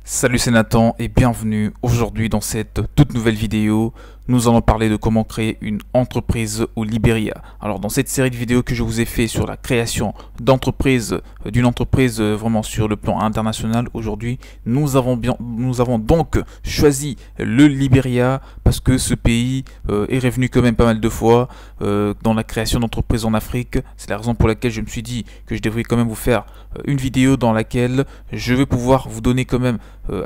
Salut, c'est Nathan et bienvenue aujourd'hui dans cette toute nouvelle vidéo. Nous allons parler de comment créer une entreprise au Libéria. Alors dans cette série de vidéos que je vous ai fait sur la création d'entreprise, d'une entreprise vraiment sur le plan international, aujourd'hui nous avons donc choisi le Libéria parce que ce pays est revenu quand même pas mal de fois dans la création d'entreprises en Afrique. C'est la raison pour laquelle je me suis dit que je devrais quand même vous faire une vidéo dans laquelle je vais pouvoir vous donner quand même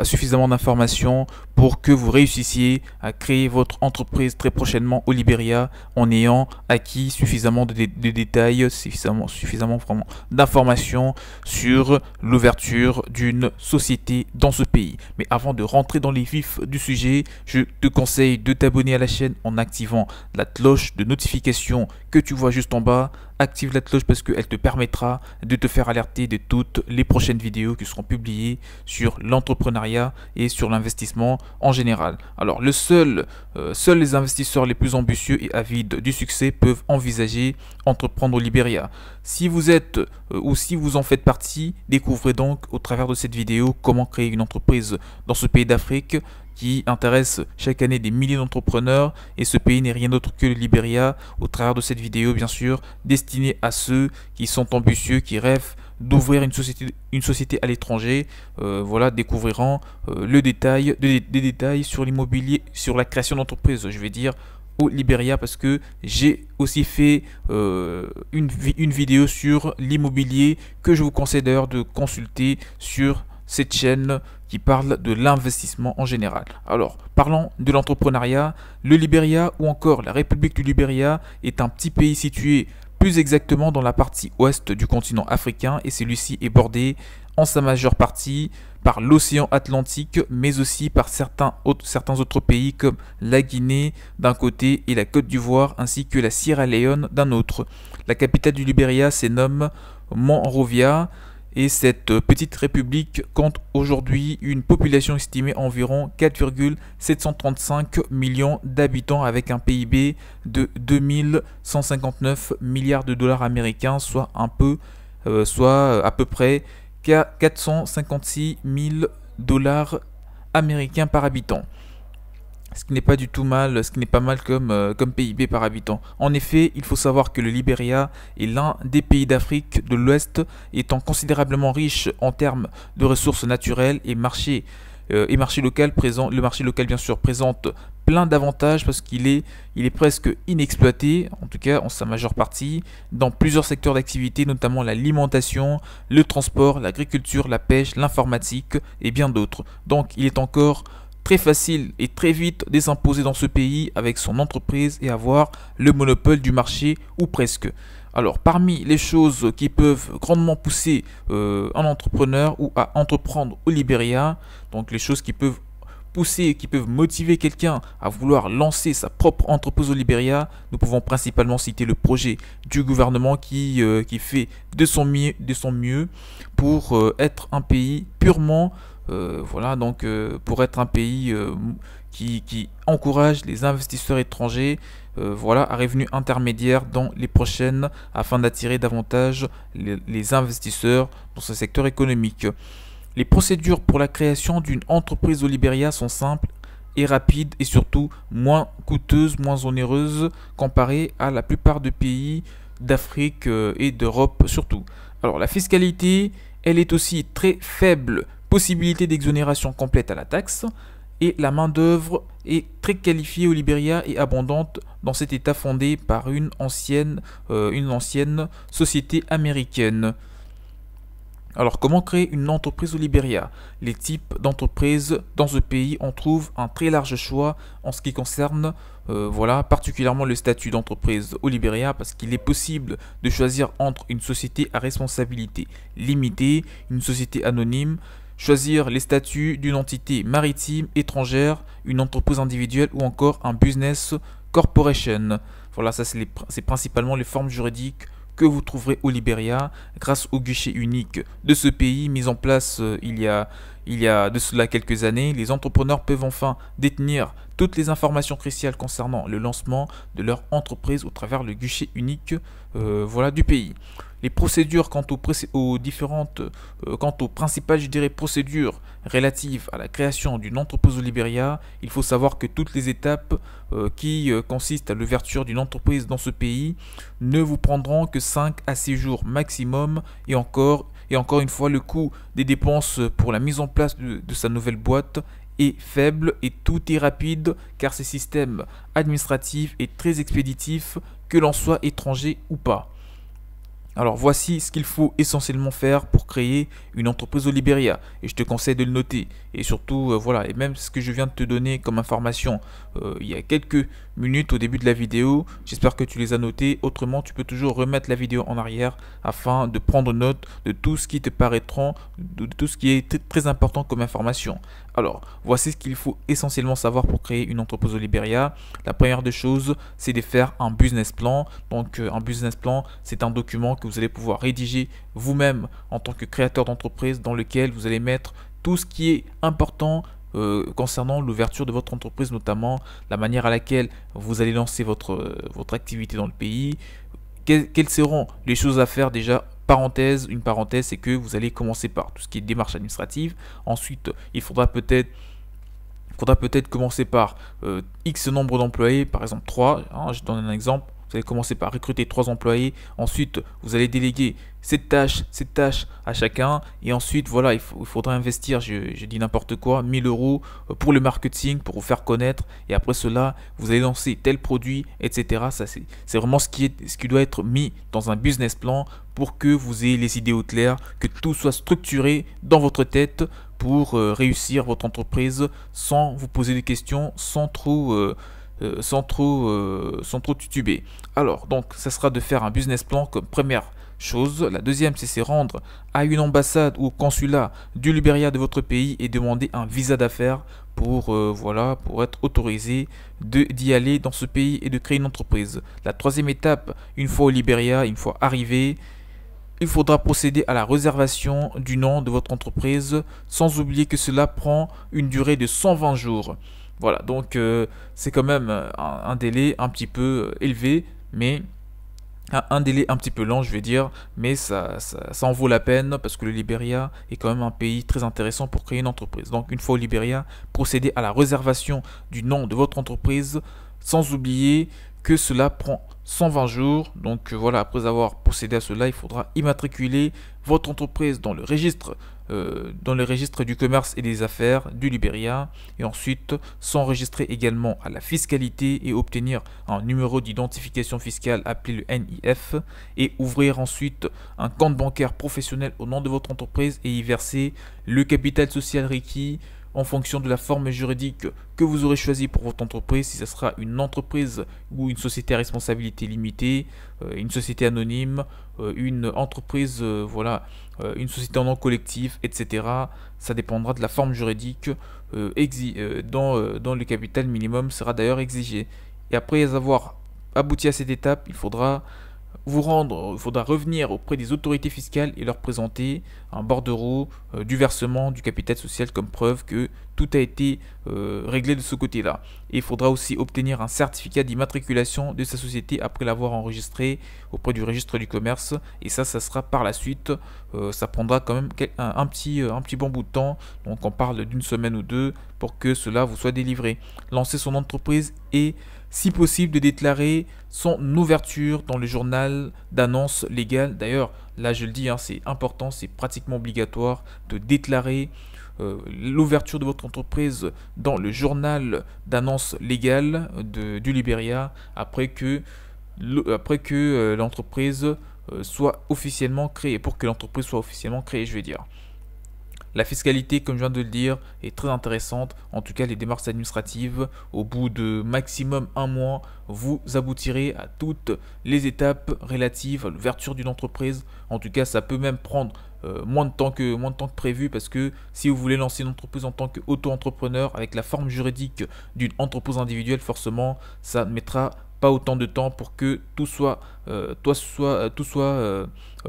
suffisamment d'informations pour que vous réussissiez à créer votre entreprise très prochainement au Libéria en ayant acquis suffisamment de détails, suffisamment vraiment d'informations sur l'ouverture d'une société dans ce pays. Mais avant de rentrer dans les vifs du sujet, je te conseille de t'abonner à la chaîne en activant la cloche de notification que tu vois juste en bas. Active la cloche parce qu'elle te permettra de te faire alerter de toutes les prochaines vidéos qui seront publiées sur l'entrepreneuriat et sur l'investissement en général. Alors seuls les investisseurs les plus ambitieux et avides du succès peuvent envisager entreprendre au Libéria. Si vous êtes ou si vous en faites partie, découvrez donc au travers de cette vidéo comment créer une entreprise dans ce pays d'Afrique qui intéresse chaque année des milliers d'entrepreneurs, et ce pays n'est rien d'autre que le Libéria. Au travers de cette vidéo, bien sûr, destinée à ceux qui sont ambitieux, qui rêvent d'ouvrir une société à l'étranger, voilà, découvriront des détails sur l'immobilier, sur la création d'entreprise, je vais dire, au Libéria, parce que j'ai aussi fait une vidéo sur l'immobilier que je vous conseille d'ailleurs de consulter sur cette chaîne qui parle de l'investissement en général. Alors, parlons de l'entrepreneuriat. Le Libéria ou encore la République du Libéria est un petit pays situé plus exactement dans la partie ouest du continent africain, et celui-ci est bordé en sa majeure partie par l'océan Atlantique, mais aussi par certains autres pays comme la Guinée d'un côté et la Côte d'Ivoire ainsi que la Sierra Leone d'un autre. La capitale du Libéria se nomme Monrovia. Et cette petite république compte aujourd'hui une population estimée à environ 4,735 millions d'habitants avec un PIB de 2159 milliards de dollars américains, soit à peu près 456 000 dollars américains par habitant. Ce qui n'est pas du tout mal, ce qui n'est pas mal comme PIB par habitant. En effet, il faut savoir que le Libéria est l'un des pays d'Afrique de l'Ouest étant considérablement riche en termes de ressources naturelles et marché local présent. Le marché local bien sûr présente plein d'avantages parce qu'il est presque inexploité, en tout cas en sa majeure partie, dans plusieurs secteurs d'activité, notamment l'alimentation, le transport, l'agriculture, la pêche, l'informatique et bien d'autres. Donc il est encore très facile et très vite de s'imposer dans ce pays avec son entreprise et avoir le monopole du marché ou presque. Alors parmi les choses qui peuvent grandement pousser un entrepreneur ou à entreprendre au Libéria, donc les choses qui peuvent pousser, qui peuvent motiver quelqu'un à vouloir lancer sa propre entreprise au Libéria, nous pouvons principalement citer le projet du gouvernement qui fait de son mieux pour être un pays purement voilà, donc pour être un pays qui encourage les investisseurs étrangers voilà, à revenus intermédiaires dans les prochaines afin d'attirer davantage les investisseurs dans ce secteur économique. Les procédures pour la création d'une entreprise au Libéria sont simples et rapides et surtout moins coûteuses, moins onéreuses comparées à la plupart des pays d'Afrique et d'Europe surtout. Alors la fiscalité, elle est aussi très faible. Possibilité d'exonération complète à la taxe, et la main-d'œuvre est très qualifiée au Libéria et abondante dans cet état fondé par une ancienne société américaine. Alors comment créer une entreprise au Libéria? Les types d'entreprises dans ce pays, on trouve un très large choix en ce qui concerne voilà, particulièrement le statut d'entreprise au Libéria, parce qu'il est possible de choisir entre une société à responsabilité limitée, une société anonyme, choisir les statuts d'une entité maritime, étrangère, une entreprise individuelle ou encore un business corporation. Voilà, ça c'est principalement les formes juridiques que vous trouverez au Libéria grâce au guichet unique de ce pays mis en place il y a il y a de cela quelques années, les entrepreneurs peuvent enfin détenir toutes les informations cruciales concernant le lancement de leur entreprise au travers le guichet unique voilà, du pays. Les procédures quant aux principales, je dirais, procédures relatives à la création d'une entreprise au Libéria, il faut savoir que toutes les étapes qui consistent à l'ouverture d'une entreprise dans ce pays ne vous prendront que 5 à 6 jours maximum, et encore une fois, le coût des dépenses pour la mise en place de sa nouvelle boîte est faible et tout est rapide car ce système administratif est très expéditif, que l'on soit étranger ou pas. Alors voici ce qu'il faut essentiellement faire pour créer une entreprise au Libéria, et je te conseille de le noter. Et surtout, voilà, et même ce que je viens de te donner comme information il y a quelques minutes au début de la vidéo, j'espère que tu les as notés. Autrement, tu peux toujours remettre la vidéo en arrière afin de prendre note de tout ce qui te paraîtra, de tout ce qui est très important comme information. Alors, voici ce qu'il faut essentiellement savoir pour créer une entreprise au Libéria. La première des choses, c'est de faire un business plan. Donc, un business plan, c'est un document que vous allez pouvoir rédiger vous-même en tant que créateur d'entreprise, dans lequel vous allez mettre tout ce qui est important concernant l'ouverture de votre entreprise, notamment la manière à laquelle vous allez lancer votre activité dans le pays, quelles seront les choses à faire déjà. Une parenthèse, c'est que vous allez commencer par tout ce qui est démarche administrative. Ensuite, il faudra peut-être commencer par X nombre d'employés, par exemple 3. Hein, je donne un exemple. Vous allez commencer par recruter 3 employés. Ensuite, vous allez déléguer cette tâche à chacun. Et ensuite, voilà, il faudra investir, je dis n'importe quoi, 1000 € pour le marketing, pour vous faire connaître. Et après cela, vous allez lancer tel produit, etc. Ça, c'est vraiment ce qui doit être mis dans un business plan pour que vous ayez les idées au clair, que tout soit structuré dans votre tête pour réussir votre entreprise sans vous poser des questions, sans trop tituber. Alors, donc, ça sera de faire un business plan comme première chose. La deuxième, c'est se rendre à une ambassade ou consulat du Libéria de votre pays et demander un visa d'affaires pour être autorisé d'y aller dans ce pays et de créer une entreprise. La troisième étape, une fois au Libéria, une fois arrivé, il faudra procéder à la réservation du nom de votre entreprise, sans oublier que cela prend une durée de 120 jours. Voilà, donc c'est quand même un délai un petit peu élevé, mais un délai un petit peu lent, je vais dire, mais ça en vaut la peine parce que le Libéria est quand même un pays très intéressant pour créer une entreprise. Donc une fois au Libéria, procédez à la réservation du nom de votre entreprise, sans oublier que cela prend 120 jours. Donc voilà, après avoir procédé à cela, il faudra immatriculer votre entreprise dans le registre du commerce et des affaires du Libéria, et ensuite s'enregistrer également à la fiscalité et obtenir un numéro d'identification fiscale appelé le NIF, et ouvrir ensuite un compte bancaire professionnel au nom de votre entreprise et y verser le capital social requis en fonction de la forme juridique que vous aurez choisi pour votre entreprise, si ce sera une entreprise ou une société à responsabilité limitée, une société anonyme, une entreprise, une société en nom collectif, etc. Ça dépendra de la forme juridique dont le capital minimum sera d'ailleurs exigé. Et après avoir abouti à cette étape, il faudra revenir auprès des autorités fiscales et leur présenter un bordereau du versement du capital social comme preuve que tout a été réglé de ce côté-là. Et il faudra aussi obtenir un certificat d'immatriculation de sa société après l'avoir enregistré auprès du registre du commerce. Et ça sera par la suite. Ça prendra quand même un petit bon bout de temps. Donc on parle d'une semaine ou deux pour que cela vous soit délivré. Lancer son entreprise et si possible de déclarer son ouverture dans le journal d'annonce légale. D'ailleurs, là je le dis, c'est important, c'est pratiquement obligatoire de déclarer l'ouverture de votre entreprise dans le journal d'annonce légale du Libéria après que l'entreprise soit officiellement créée, pour que l'entreprise soit officiellement créée, je vais dire. La fiscalité, comme je viens de le dire, est très intéressante. En tout cas, les démarches administratives, au bout de maximum 1 mois, vous aboutirez à toutes les étapes relatives à l'ouverture d'une entreprise. En tout cas, ça peut même prendre moins de temps que prévu, parce que si vous voulez lancer une entreprise en tant qu'auto-entrepreneur avec la forme juridique d'une entreprise individuelle, forcément, ça mettra pas autant de temps pour que tout soit,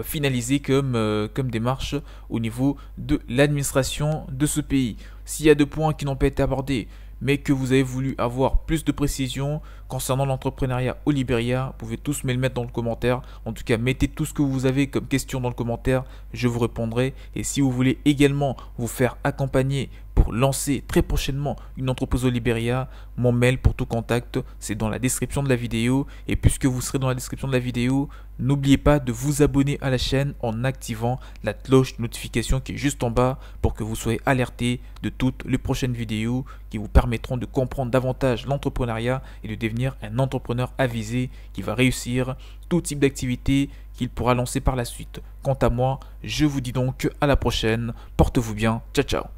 finalisé comme démarche au niveau de l'administration de ce pays. S'il y a des points qui n'ont pas été abordés, mais que vous avez voulu avoir plus de précision concernant l'entrepreneuriat au Libéria, vous pouvez tous me le mettre dans le commentaire. En tout cas, mettez tout ce que vous avez comme question dans le commentaire, je vous répondrai. Et si vous voulez également vous faire accompagner pour lancer très prochainement une entreprise au Libéria, mon mail pour tout contact, c'est dans la description de la vidéo. Et puisque vous serez dans la description de la vidéo, n'oubliez pas de vous abonner à la chaîne en activant la cloche de notification qui est juste en bas pour que vous soyez alerté de toutes les prochaines vidéos qui vous permettront de comprendre davantage l'entrepreneuriat et de devenir un entrepreneur avisé qui va réussir tout type d'activité qu'il pourra lancer par la suite. Quant à moi, je vous dis donc à la prochaine. Portez-vous bien. Ciao, ciao.